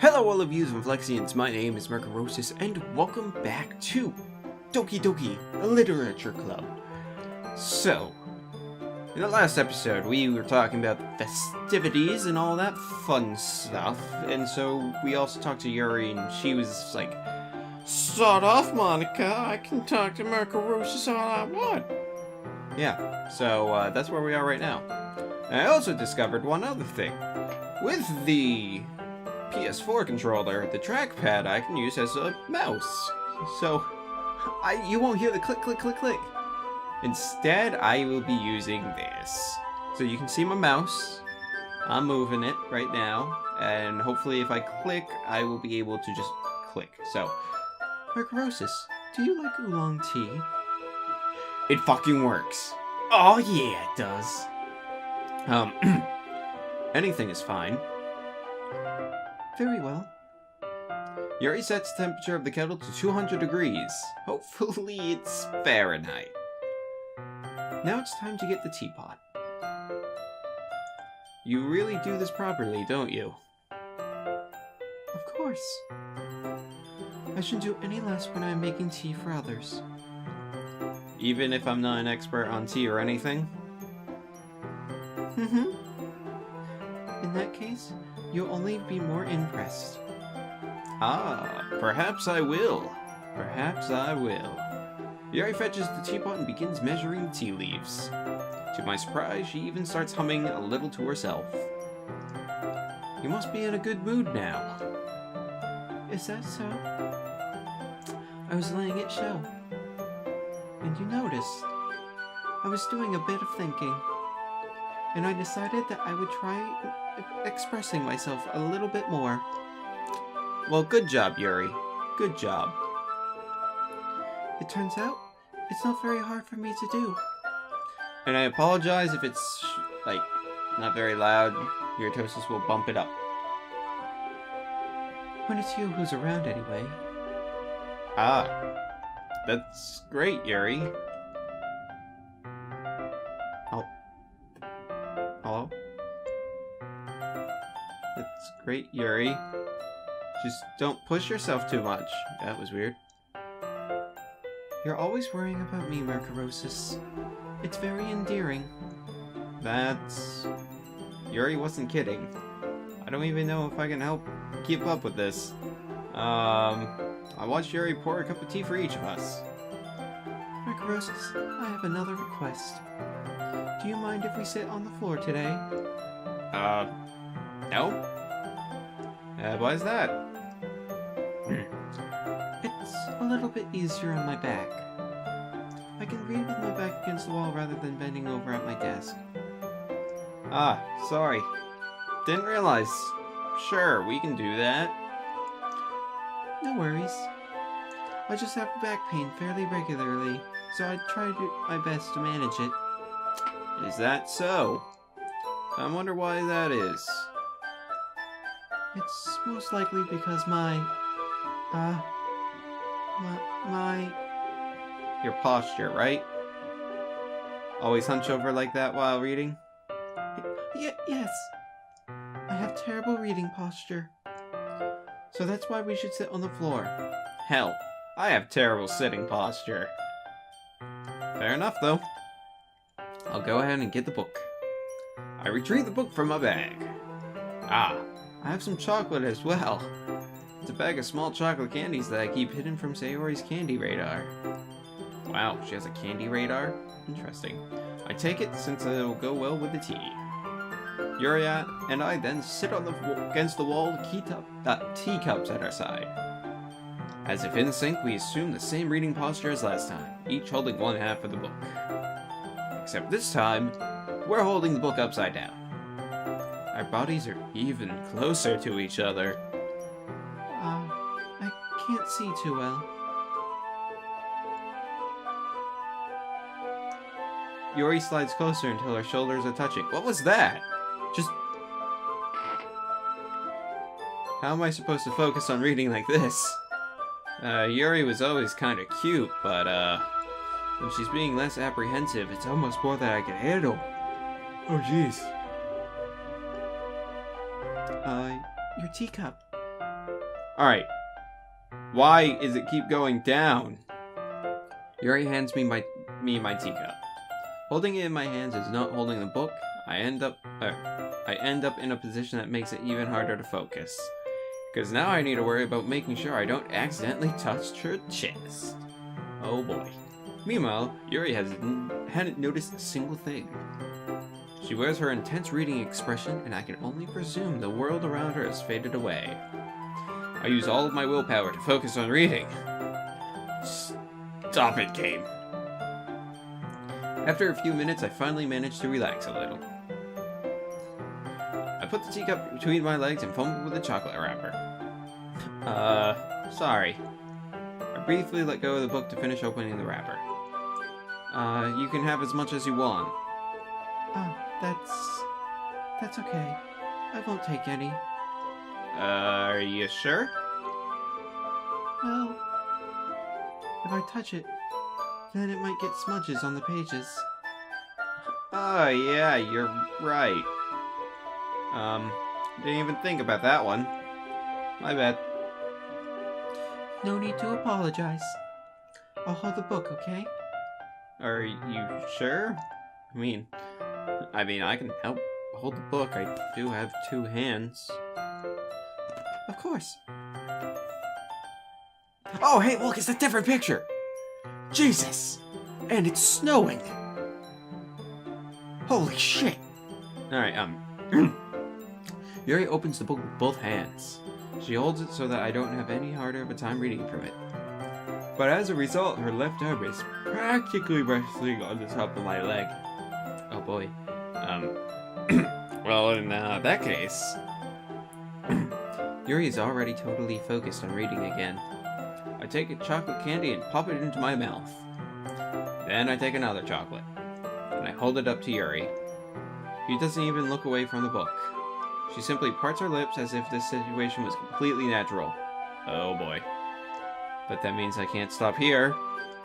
Hello all of yous and Flexians, my name is Mercarosis, and welcome back to Doki, a literature club. So, in the last episode we were talking about the festivities and all that fun stuff, and so we also talked to Yuri, and she was like, "Start off, Monica, I can talk to Mercarosis all I want." Yeah, so that's where we are right now. And I also discovered one other thing. With the PS4 controller, the trackpad I can use as a mouse. So, you won't hear the click, click, click, click. Instead, I will be using this. So you can see my mouse. I'm moving it right now. And hopefully if I click, I will be able to just click. So, Mercarosis, do you like oolong tea? It fucking works. Oh yeah, it does. Anything is fine. Very well. Yuri sets the temperature of the kettle to 200 degrees. Hopefully it's Fahrenheit. Now it's time to get the teapot. You really do this properly, don't you? Of course. I shouldn't do any less when I'm making tea for others. Even if I'm not an expert on tea or anything? Mm-hmm. In that case, you'll only be more impressed. Ah, perhaps I will. Perhaps I will. Yuri fetches the teapot and begins measuring the tea leaves. To my surprise, she even starts humming a little to herself. You must be in a good mood now. Is that so? I was letting it show. And you noticed. I was doing a bit of thinking. And I decided that I would try expressing myself a little bit more. Well, good job, Yuri. Good job. It turns out, it's not very hard for me to do. And I apologize if it's, not very loud. Your Tosis will bump it up. When it's you who's around anyway. Ah. That's great, Yuri. Hello? That's great, Yuri. Just don't push yourself too much. That was weird. You're always worrying about me, Mercarosis. It's very endearing. That's... Yuri wasn't kidding. I don't even know if I can help keep up with this. I watched Yuri pour a cup of tea for each of us. Mercarosis, I have another request. Do you mind if we sit on the floor today? No? Why is that? It's a little bit easier on my back. I can read with my back against the wall rather than bending over at my desk. Ah, sorry. Didn't realize. Sure, we can do that. No worries. I just have back pain fairly regularly, so I try my best to manage it. Is that so? I wonder why that is. It's most likely because your posture, right? Always hunch over like that while reading? Yes. I have terrible reading posture. So that's why we should sit on the floor. Hell, I have terrible sitting posture. Fair enough, though. I'll go ahead and get the book. I retrieve the book from my bag. Ah, I have some chocolate as well. It's a bag of small chocolate candies that I keep hidden from Sayori's candy radar. Wow, she has a candy radar? Interesting. I take it since it'll go well with the tea. Yuri and I then sit on against the wall, teacups at our side. As if in sync, we assume the same reading posture as last time, each holding one half of the book. Except this time, we're holding the book upside down. Our bodies are even closer to each other. I can't see too well. Yuri slides closer until her shoulders are touching. What was that? Just... How am I supposed to focus on reading like this? Yuri was always kinda cute, but, when she's being less apprehensive, it's almost more than I can handle. Oh, jeez. Your teacup. Alright. Why is it keep going down? Yuri hands me my teacup. Holding it in my hands is not holding the book. I end up in a position that makes it even harder to focus. Because now I need to worry about making sure I don't accidentally touch her chest. Oh boy. Meanwhile, Yuri hadn't noticed a single thing. She wears her intense reading expression, and I can only presume the world around her has faded away. I use all of my willpower to focus on reading. Stop it, game. After a few minutes, I finally managed to relax a little. I put the teacup between my legs and fumbled with the chocolate wrapper. Sorry. I briefly let go of the book to finish opening the wrapper. You can have as much as you want. Oh, that's okay. I won't take any. Are you sure? Well, if I touch it, then it might get smudges on the pages. Oh, yeah, you're right. Didn't even think about that one. My bad. No need to apologize. I'll hold the book, okay? Are you sure? I mean, I can help hold the book. I do have 2 hands. Of course. Oh, hey, look, it's a different picture. Jesus. And it's snowing. Holy shit. Alright, Yuri opens the book with both hands. She holds it so that I don't have any harder of a time reading from it. But as a result, her left arm is practically resting on the top of my leg. Oh boy. Well, in that case... Yuri is already totally focused on reading again. I take a chocolate candy and pop it into my mouth. Then I take another chocolate, and I hold it up to Yuri. She doesn't even look away from the book. She simply parts her lips as if this situation was completely natural. Oh boy. But that means I can't stop here.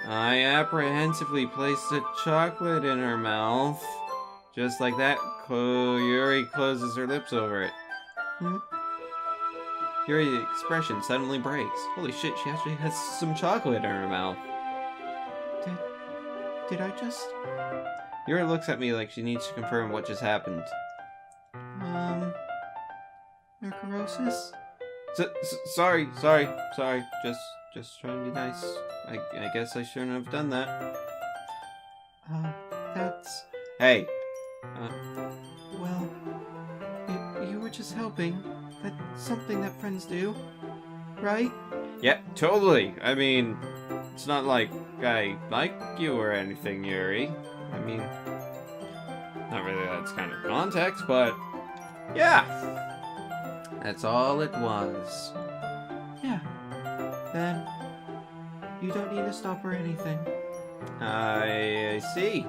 I apprehensively place the chocolate in her mouth. Just like that, Yuri closes her lips over it. Yuri's expression suddenly breaks. Holy shit, she actually has some chocolate in her mouth. Did I just... Yuri looks at me like she needs to confirm what just happened. Necrosis? Sorry. Just trying to be nice. I guess I shouldn't have done that. That's... Hey. Well, you were just helping. That's something that friends do, right? Yeah, totally. I mean, it's not like I like you or anything, Yuri. I mean, not really that's kind of context, but yeah. That's all it was. Yeah. Then, you don't need to stop or anything. I see.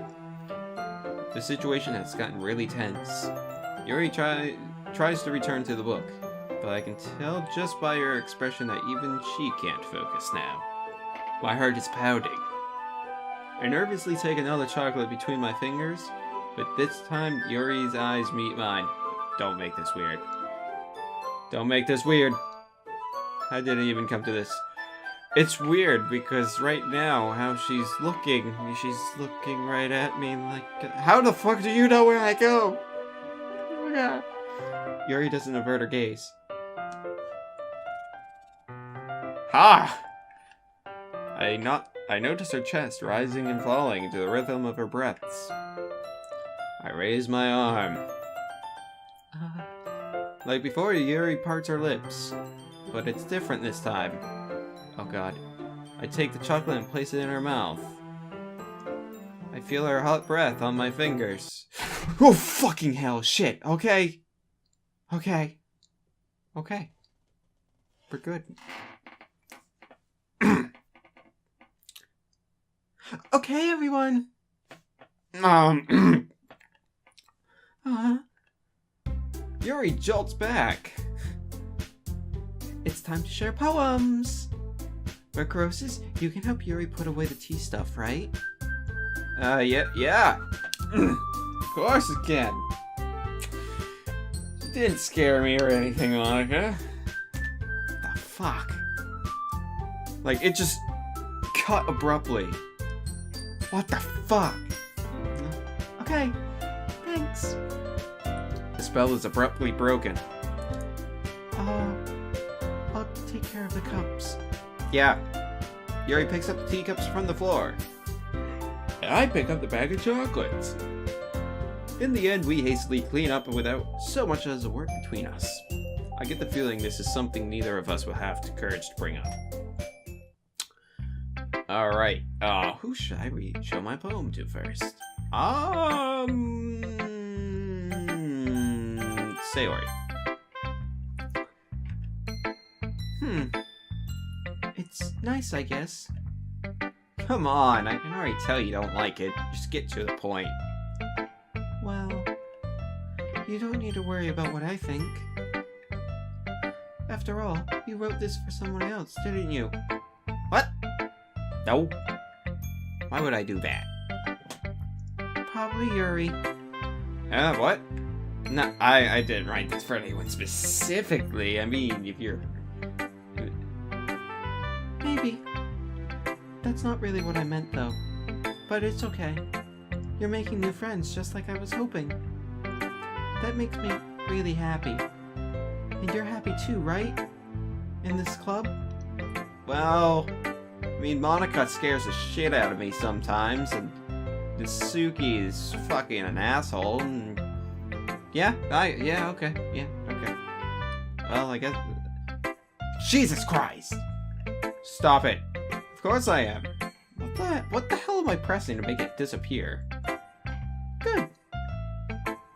The situation has gotten really tense. Yuri tries to return to the book, but I can tell just by her expression that even she can't focus now. My heart is pounding. I nervously take another chocolate between my fingers, but this time Yuri's eyes meet mine. Don't make this weird. Don't make this weird. How did it even come to this? It's weird because right now, how she's looking right at me like... How the fuck do you know where I go? Oh my god. Yuri doesn't avert her gaze. Ha! I notice her chest rising and falling to the rhythm of her breaths. I raise my arm. Like before, Yuri parts her lips, but it's different this time. Oh god. I take the chocolate and place it in her mouth. I feel her hot breath on my fingers. Oh fucking hell, shit, okay? Okay. Okay. We're good. Okay, everyone. Yuri jolts back. It's time to share poems. Necrosis, you can help Yuri put away the tea stuff, right? Yeah. Of course it can. It didn't scare me or anything, Monica. What the fuck. Like, it just cut abruptly. What the fuck? Okay, thanks. The spell is abruptly broken. I'll take care of the cups. Yeah. Yuri picks up the teacups from the floor. And I pick up the bag of chocolates. In the end, we hastily clean up without so much as a word between us. I get the feeling this is something neither of us will have the courage to bring up. Alright, who should I show my poem to first? Sayori. It's nice, I guess. Come on, I can already tell you don't like it. Just get to the point. Well, you don't need to worry about what I think. After all, you wrote this for someone else, didn't you? What? No. Why would I do that? Probably Yuri. What? No, I didn't write this for anyone specifically. I mean, if you're... Maybe. That's not really what I meant, though. But it's okay. You're making new friends, just like I was hoping. That makes me really happy. And you're happy too, right? In this club? Well, I mean, Monica scares the shit out of me sometimes, and Suki is fucking an asshole, and... Yeah, okay. Well, I guess... Jesus Christ! Stop it. Of course I am. What the hell am I pressing to make it disappear? Good.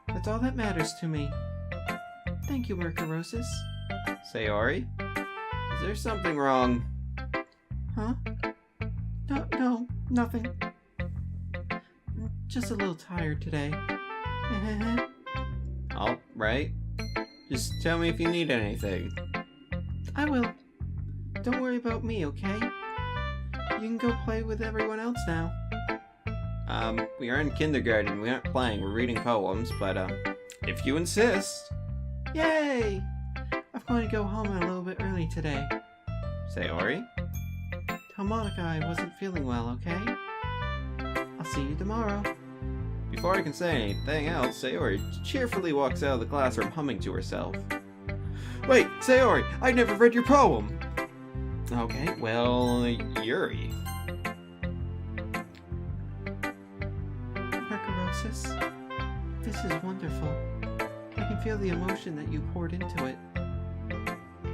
That's all that matters to me. Thank you, Mercurosis. Sayori? Is there something wrong? Huh? No, nothing. I'm just a little tired today. Alright. Just tell me if you need anything. I will. Don't worry about me, okay? You can go play with everyone else now. We are in kindergarten. We aren't playing. We're reading poems, but, if you insist. Yay! I'm going to go home a little bit early today. Sayori? Tell Monica I wasn't feeling well, okay? I'll see you tomorrow. Before I can say anything else, Sayori cheerfully walks out of the classroom humming to herself. Wait, Sayori! I never read your poem! Okay, well, Yuri. Mercurosis, this is wonderful. I can feel the emotion that you poured into it.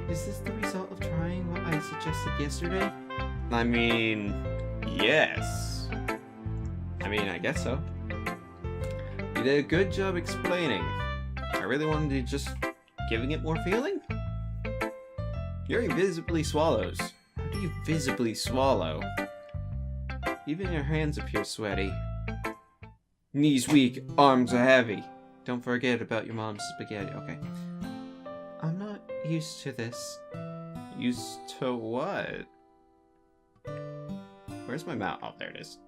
Is this the result of trying what I suggested yesterday? I mean, yes. I guess so. You did a good job explaining. I really wanted to just giving it more feeling. Yuri visibly swallows. How do you visibly swallow? Even your hands appear sweaty. Knees weak, arms are heavy. Don't forget about your mom's spaghetti, okay? I'm not used to this. Used to what? Where's my mouth? Oh, there it is.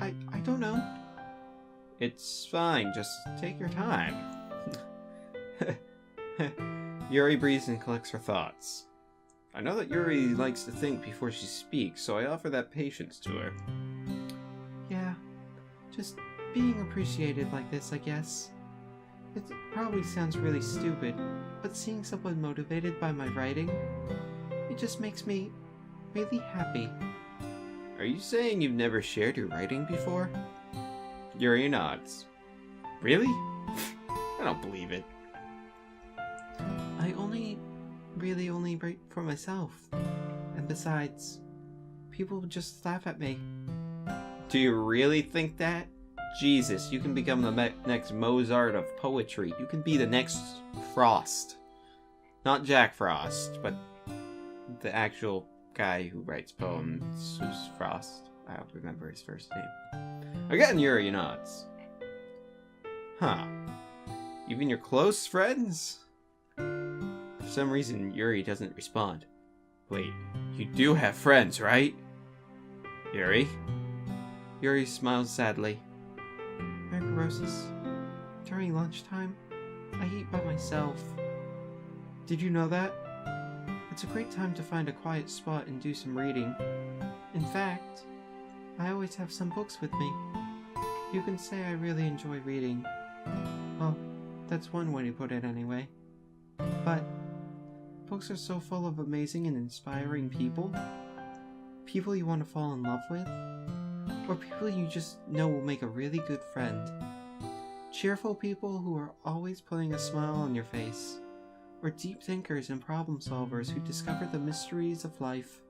I don't know. It's fine, just take your time. Yuri breathes and collects her thoughts. I know that Yuri likes to think before she speaks, so I offer that patience to her. Yeah, just being appreciated like this, I guess. It probably sounds really stupid, but seeing someone motivated by my writing, it just makes me really happy. Are you saying you've never shared your writing before? Yuri nods. Really? I don't believe it. I really only write for myself. And besides, people would just laugh at me. Do you really think that? Jesus, you can become the next Mozart of poetry. You can be the next Frost. Not Jack Frost, but the actual guy who writes poems who's Frost. I don't remember his first name. Again, Yuri nods. Huh. Even your close friends? For some reason, Yuri doesn't respond. Wait, you do have friends, right? Yuri? Yuri smiles sadly. Mercurosis, during lunchtime, I eat by myself. Did you know that? It's a great time to find a quiet spot and do some reading. In fact, I always have some books with me. You can say I really enjoy reading. Well, that's one way to put it anyway. But books are so full of amazing and inspiring people. People you want to fall in love with. Or people you just know will make a really good friend. Cheerful people who are always putting a smile on your face. Or deep thinkers and problem solvers who discover the mysteries of life.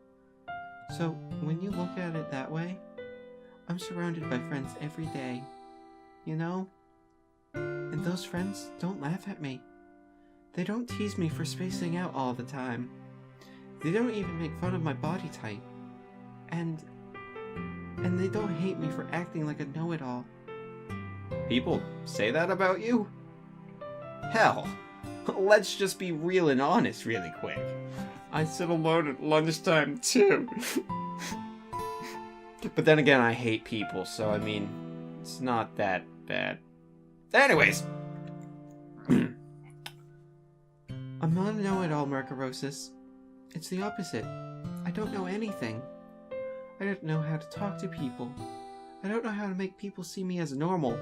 So, when you look at it that way, I'm surrounded by friends every day. You know? And those friends don't laugh at me. They don't tease me for spacing out all the time. They don't even make fun of my body type. And they don't hate me for acting like a know-it-all. People say that about you? Hell, let's just be real and honest really quick. I sit alone at lunchtime too. But then again, I hate people, so I mean, it's not that bad. Anyways. I'm not a know-it-all, Mercarosis. It's the opposite. I don't know anything. I don't know how to talk to people. I don't know how to make people see me as normal.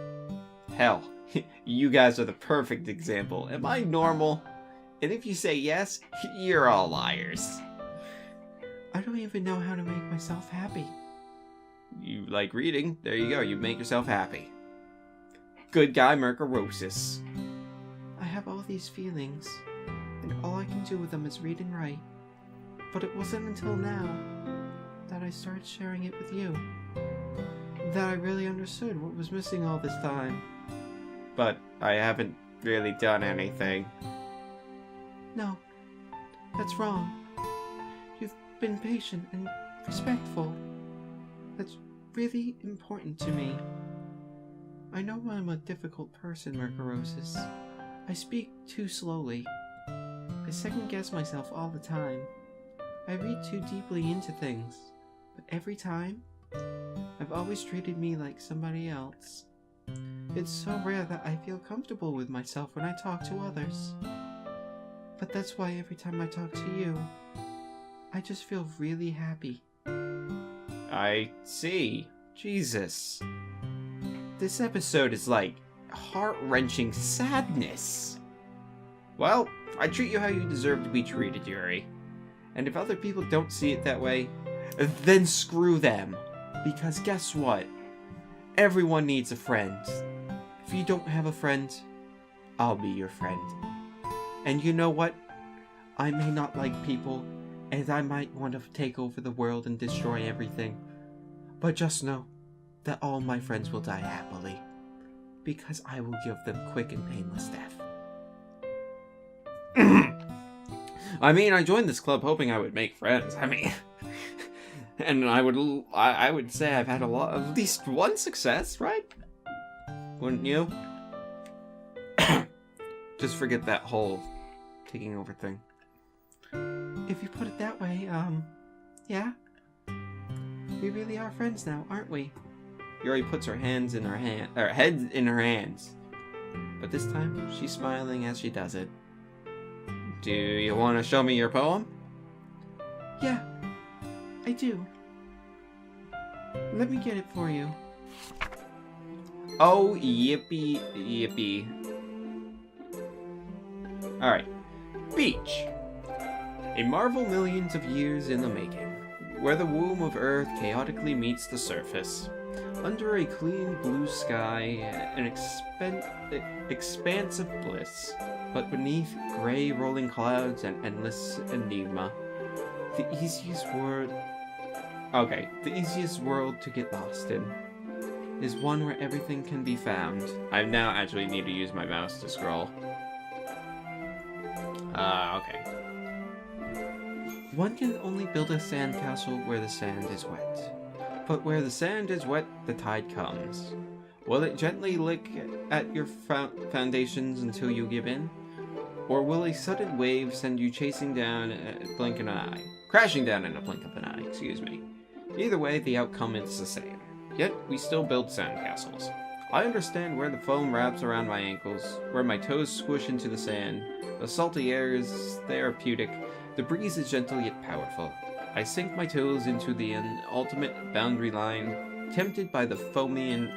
Hell, you guys are the perfect example. Am I normal? And if you say yes, you're all liars. I don't even know how to make myself happy. You like reading. There you go. You make yourself happy. Good guy, Mercarosis. I have all these feelings, and all I can do with them is read and write. But it wasn't until now that I started sharing it with you that I really understood what was missing all this time. But I haven't really done anything. No, that's wrong. You've been patient and respectful. That's really important to me. I know I'm a difficult person, Mercarosis. I speak too slowly. I second-guess myself all the time. I read too deeply into things. But every time, I've always treated me like somebody else. It's so rare that I feel comfortable with myself when I talk to others. But that's why every time I talk to you, I just feel really happy. I see. Jesus. This episode is like heart-wrenching sadness. Well, I treat you how you deserve to be treated, Yuri. And if other people don't see it that way, then screw them. Because guess what? Everyone needs a friend. If you don't have a friend, I'll be your friend. And you know what? I may not like people, and I might want to take over the world and destroy everything. But just know that all my friends will die happily. Because I will give them quick and painless death. I mean, I joined this club hoping I would make friends. I mean... And I would say I've had at least one success, right? Wouldn't you? Just forget that whole taking over thing. If you put it that way, yeah. We really are friends now, aren't we? Yuri puts her head in her hands. But this time, she's smiling as she does it. Do you want to show me your poem? Yeah. I do. Let me get it for you. Oh, yippee, yippee. Alright. Beach. A marvel millions of years in the making, where the womb of Earth chaotically meets the surface. Under a clean blue sky, an expanse of bliss, but beneath gray rolling clouds and endless enigma. The easiest world to get lost in is one where everything can be found. I now actually need to use my mouse to scroll. Okay. One can only build a sandcastle where the sand is wet. But where the sand is wet, the tide comes. Will it gently lick at your foundations until you give in? Or will a sudden wave send you chasing down a blink of an eye? Crashing down in a blink of an eye, excuse me. Either way, the outcome is the same. Yet, we still build sandcastles. I understand where the foam wraps around my ankles, where my toes squish into the sand. The salty air is therapeutic, The breeze is gentle yet powerful. I sink my toes into the ultimate boundary line, tempted by the foamy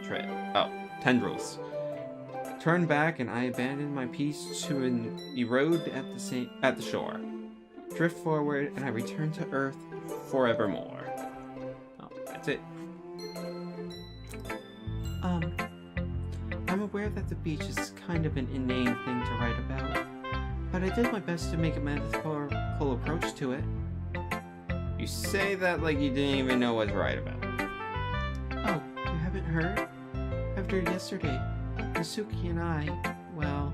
tendrils. Turn back, and I abandon my piece to erode at the shore. Drift forward, and I return to Earth forevermore. Oh, that's it. I'm aware that the beach is kind of an inane thing to write about, but I did my best to make a metaphorical approach to it. You say that like you didn't even know what to write about. Oh, you haven't heard? After yesterday, Nasuki and I, well,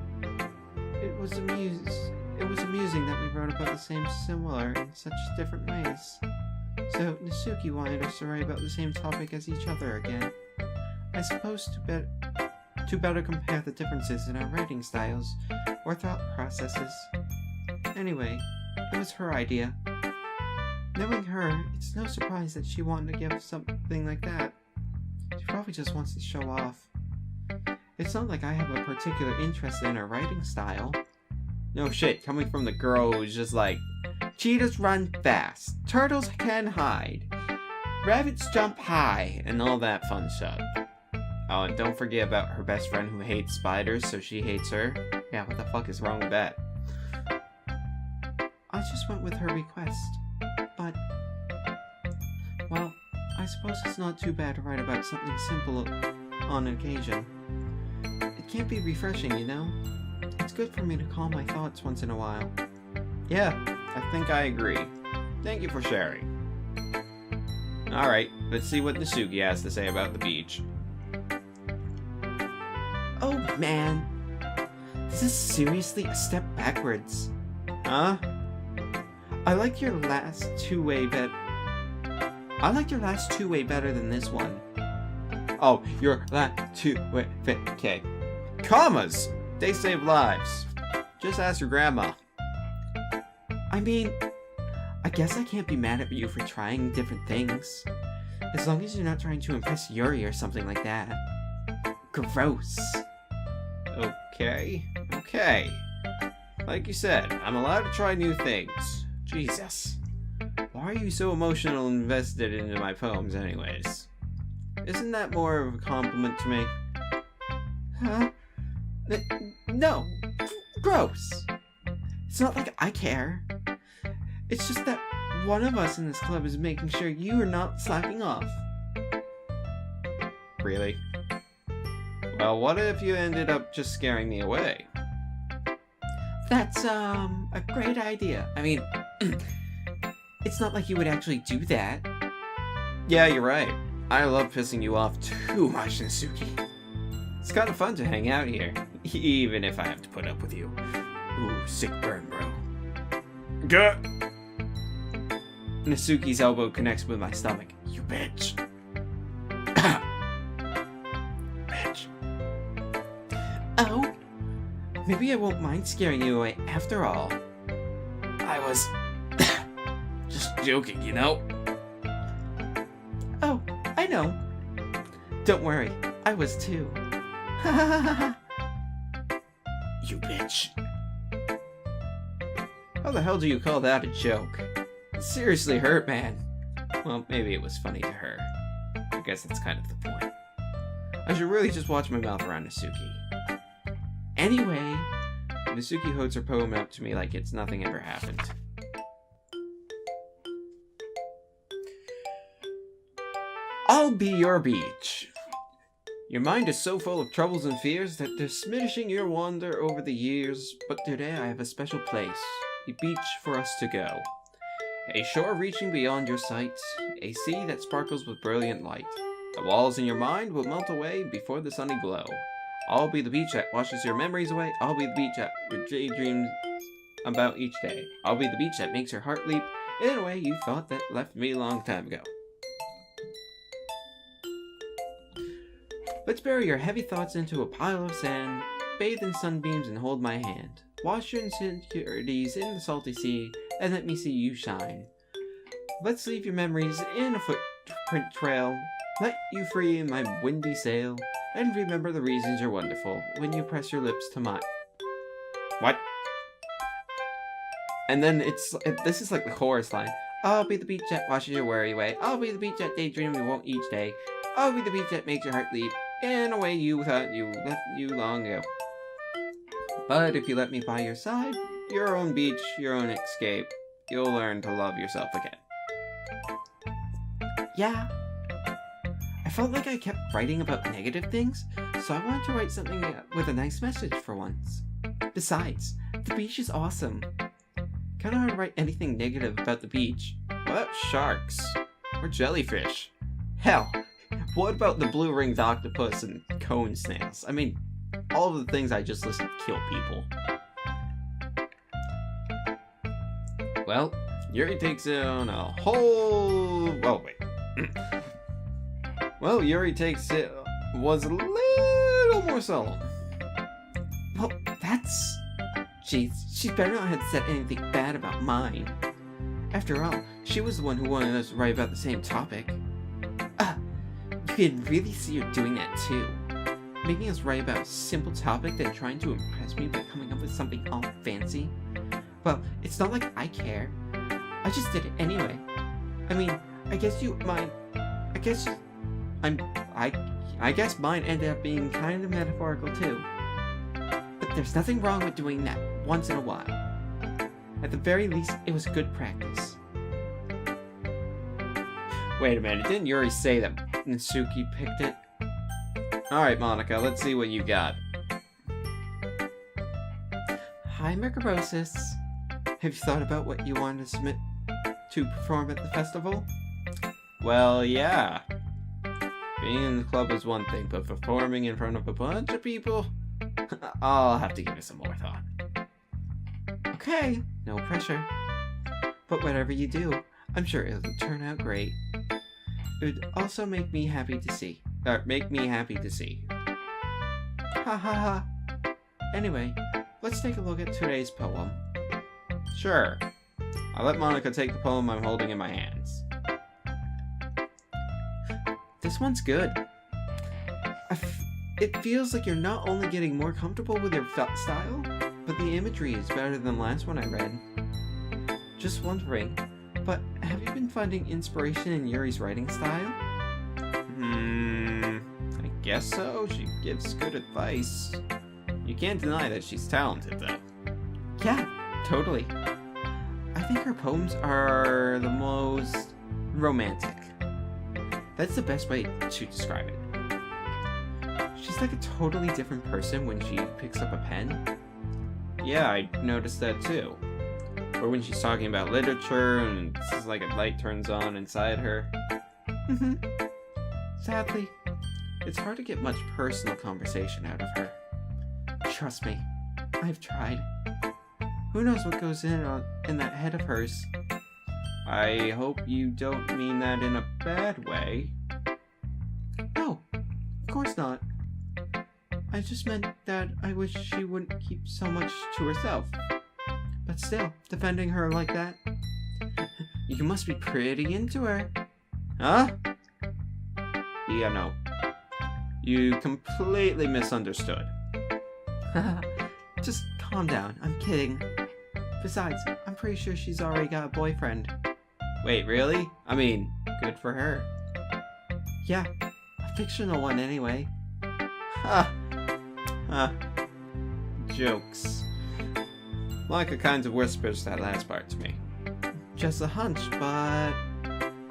it was amusing that we wrote about the same similar in such different ways. So Nasuki wanted us to write about the same topic as each other again. I suppose to better compare the differences in our writing styles or thought processes. Anyway, it was her idea. Knowing her, it's no surprise that she wanted to give something like that. She probably just wants to show off. It's not like I have a particular interest in her writing style. No shit, coming from the girl who's just like, cheetahs run fast, turtles can hide, rabbits jump high, and all that fun stuff. Oh, and don't forget about her best friend who hates spiders, so she hates her. Yeah, what the fuck is wrong with that? I just went with her request, but, well, I suppose it's not too bad to write about something simple on occasion. It can't be refreshing, you know? It's good for me to calm my thoughts once in a while. Yeah, I think I agree. Thank you for sharing. Alright, let's see what Nasuki has to say about the beach. Oh man, this is seriously a step backwards. Huh? I liked your last two-way better than this one. Oh, your last two-way, okay. Commas! They save lives. Just ask your grandma. I mean, I guess I can't be mad at you for trying different things. As long as you're not trying to impress Yuri or something like that. Gross. Okay. Like you said, I'm allowed to try new things. Jesus. Why are you so emotional and invested into my poems anyways? Isn't that more of a compliment to me? Huh? No. Gross. It's not like I care. It's just that one of us in this club is making sure you are not slacking off. Really? Well, what if you ended up just scaring me away? That's, a great idea. I mean, it's not like you would actually do that. Yeah, you're right. I love pissing you off too much, Nasuki. It's kind of fun to hang out here, even if I have to put up with you. Ooh, sick burn, bro. Gah! Nasuki's elbow connects with my stomach. You bitch. Bitch. Oh, maybe I won't mind scaring you away after all. I was just joking, you know? Oh, I know. Don't worry, I was too. You bitch. How the hell do you call that a joke? It seriously hurt, man. Well, maybe it was funny to her. I guess that's kind of the point. I should really just watch my mouth around Nasuki. Anyway, Nasuki holds her poem up to me like it's nothing ever happened. I'll be your beach. Your mind is so full of troubles and fears that they're diminishing your wonder over the years, but today I have a special place, a beach for us to go. A shore reaching beyond your sight, a sea that sparkles with brilliant light. The walls in your mind will melt away before the sunny glow. I'll be the beach that washes your memories away. I'll be the beach that your daydreams about each day. I'll be the beach that makes your heart leap in a way you thought that left me a long time ago. Let's bury your heavy thoughts into a pile of sand, bathe in sunbeams and hold my hand. Wash your insecurities in the salty sea, and let me see you shine. Let's leave your memories in a footprint trail, let you free in my windy sail, and remember the reasons you're wonderful when you press your lips to mine. What? And then this is like the chorus line. I'll be the beach that washes your worry away. I'll be the beach that daydream you won't each day. I'll be the beach that makes your heart leap in a way you thought you left you long ago. But if you let me by your side, your own beach, your own escape, you'll learn to love yourself again. Yeah. I felt like I kept writing about negative things, so I wanted to write something with a nice message for once. Besides, the beach is awesome. Kinda hard to write anything negative about the beach. What about sharks? Or jellyfish? Hell, what about the blue-ringed octopus and cone snails? I mean, all of the things I just listed kill people. Well, Yuri takes it on a whole... Oh, wait. Well, Yuri takes it was a little more solemn. Well, that's... Jeez, she better not have said anything bad about mine. After all, she was the one who wanted us to write about the same topic. You can really see you're doing that too. Making us write about a simple topic then trying to impress me by coming up with something all fancy. Well, it's not like I care. I just did it anyway. I mean, I guess mine ended up being kind of metaphorical too. But there's nothing wrong with doing that once in a while. At the very least, it was good practice. Wait a minute, didn't Yuri say that Natsuki picked it? Alright, Monica, let's see what you got. Hi, Microbosis. Have you thought about what you want to submit to perform at the festival? Well, yeah. Being in the club is one thing, but performing in front of a bunch of people? I'll have to give it some more thought. Okay, no pressure. But whatever you do, I'm sure it'll turn out great. It would also make me happy to see. Ha ha ha. Anyway, let's take a look at today's poem. Sure. I'll let Monica take the poem I'm holding in my hands. This one's good. It feels like you're not only getting more comfortable with your style, but the imagery is better than the last one I read. Just wondering, but have you been finding inspiration in Yuri's writing style? I guess so. She gives good advice. You can't deny that she's talented, though. Yeah, totally. I think her poems are the most romantic. That's the best way to describe it. She's like a totally different person when she picks up a pen. Yeah, I noticed that too. Or when she's talking about literature and it's like a light turns on inside her. Sadly, it's hard to get much personal conversation out of her. Trust me, I've tried. Who knows what goes in that head of hers? I hope you don't mean that in a bad way. No, of course not. I just meant that I wish she wouldn't keep so much to herself. But still, defending her like that? You must be pretty into her. Huh? Yeah, no. You completely misunderstood. Just calm down, I'm kidding. Besides, I'm pretty sure she's already got a boyfriend. Wait, really? I mean, good for her. Yeah, a fictional one anyway. Jokes. Monica kind of whispers that last part to me. Just a hunch, but...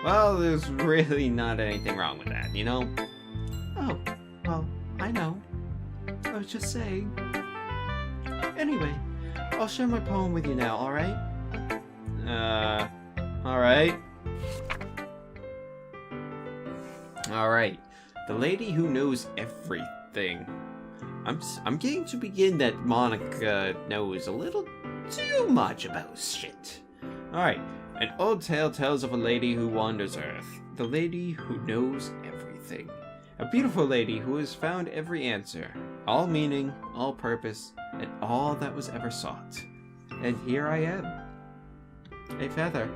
Well, there's really not anything wrong with that, you know? Oh, well, I know. I was just saying. Anyway, I'll share my poem with you now, alright? Alright. Alright. The lady who knows everything. I'm getting to begin that Monica knows a little too much about shit. Alright. An old tale tells of a lady who wanders Earth. The lady who knows everything. A beautiful lady who has found every answer. All meaning, all purpose, and all that was ever sought. And here I am. A feather.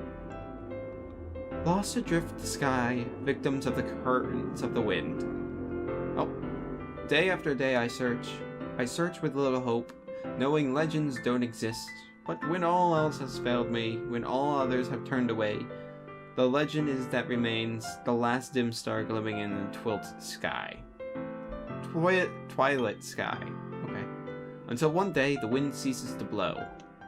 Lost adrift the sky, victims of the currents of the wind. Oh. Day after day I search with little hope, knowing legends don't exist, But when all else has failed me, when all others have turned away, the legend is that remains the last dim star glimmering in the twilight sky. Twilight sky. Okay. Until one day the wind ceases to blow.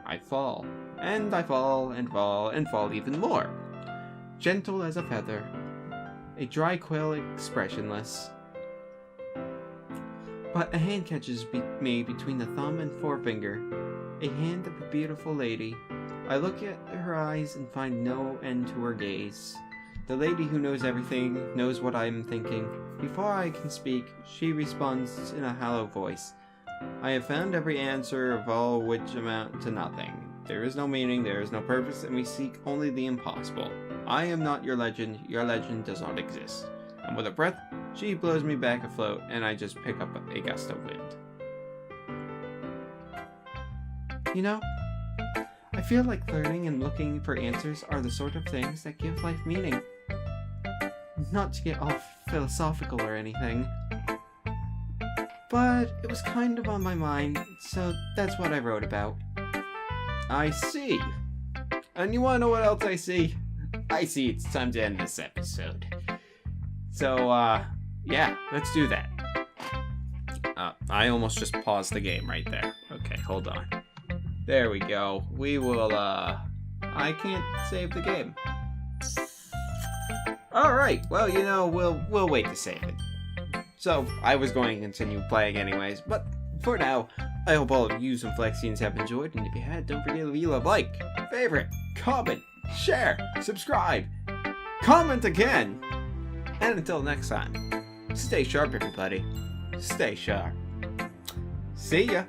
I fall. And I fall and fall and fall even more. Gentle as a feather. A dry quill expressionless. But a hand catches me between the thumb and forefinger. A hand of a beautiful lady. I look at her eyes and find no end to her gaze. The lady who knows everything, knows what I am thinking. Before I can speak, she responds in a hollow voice. I have found every answer of all which amount to nothing. There is no meaning, there is no purpose, and we seek only the impossible. I am not your legend does not exist. And with a breath, she blows me back afloat, and I just pick up a gust of wind. You know, I feel like learning and looking for answers are the sort of things that give life meaning. Not to get all philosophical or anything, but it was kind of on my mind, so that's what I wrote about. I see. And you wanna know what else I see? I see it's time to end this episode. So, yeah, let's do that. I almost just paused the game right there. Okay, hold on. There we go. We will, I can't save the game. Alright, well, you know, we'll wait to save it. So, I was going to continue playing anyways, but for now, I hope all of you some Flexians have enjoyed, and if you had, don't forget to leave a like, favorite, comment, share, subscribe, comment again! And until next time, stay sharp everybody. Stay sharp. See ya!